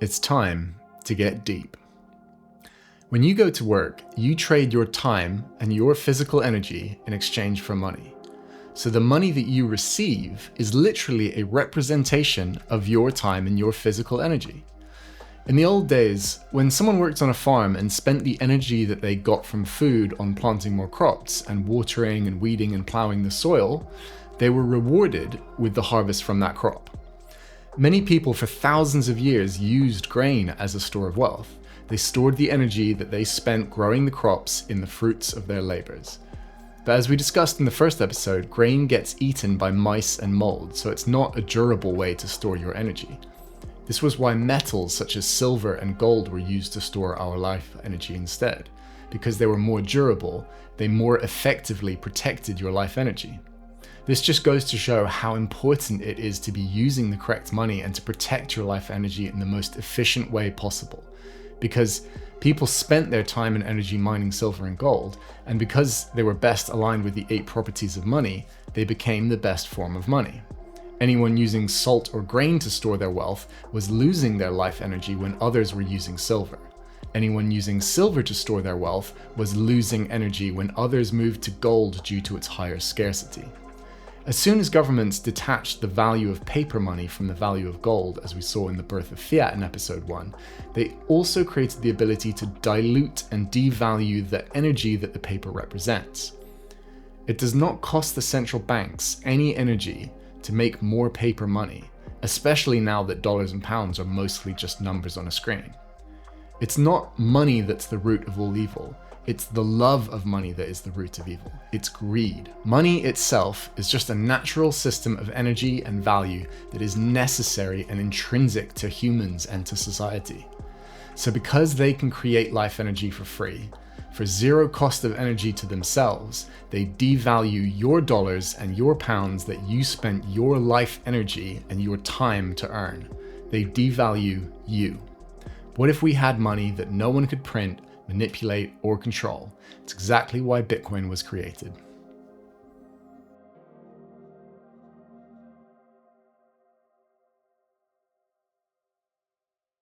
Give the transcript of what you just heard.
It's time to get deep. When you go to work, you trade your time and your physical energy in exchange for money. So the money that you receive is literally a representation of your time and your physical energy. In the old days, when someone worked on a farm and spent the energy that they got from food on planting more crops and watering and weeding and plowing the soil, they were rewarded with the harvest from that crop. Many people for thousands of years used grain as a store of wealth. They stored the energy that they spent growing the crops in the fruits of their labors. But as we discussed in the first episode, grain gets eaten by mice and mold, so it's not a durable way to store your energy. This was why metals such as silver and gold were used to store our life energy instead. Because they were more durable, they more effectively protected your life energy. This just goes to show how important it is to be using the correct money and to protect your life energy in the most efficient way possible. Because people spent their time and energy mining silver and gold, and because they were best aligned with the 8 properties of money, they became the best form of money. Anyone using salt or grain to store their wealth was losing their life energy when others were using silver. Anyone using silver to store their wealth was losing energy when others moved to gold due to its higher scarcity. As soon as governments detached the value of paper money from the value of gold, as we saw in the birth of fiat in episode 1, they also created the ability to dilute and devalue the energy that the paper represents. It does not cost the central banks any energy to make more paper money, especially now that dollars and pounds are mostly just numbers on a screen. It's not money that's the root of all evil. It's the love of money that is the root of evil. It's greed. Money itself is just a natural system of energy and value that is necessary and intrinsic to humans and to society. So because they can create life energy for free, for zero cost of energy to themselves, they devalue your dollars and your pounds that you spent your life energy and your time to earn. They devalue you. What if we had money that no one could print, manipulate, or control? It's exactly why Bitcoin was created.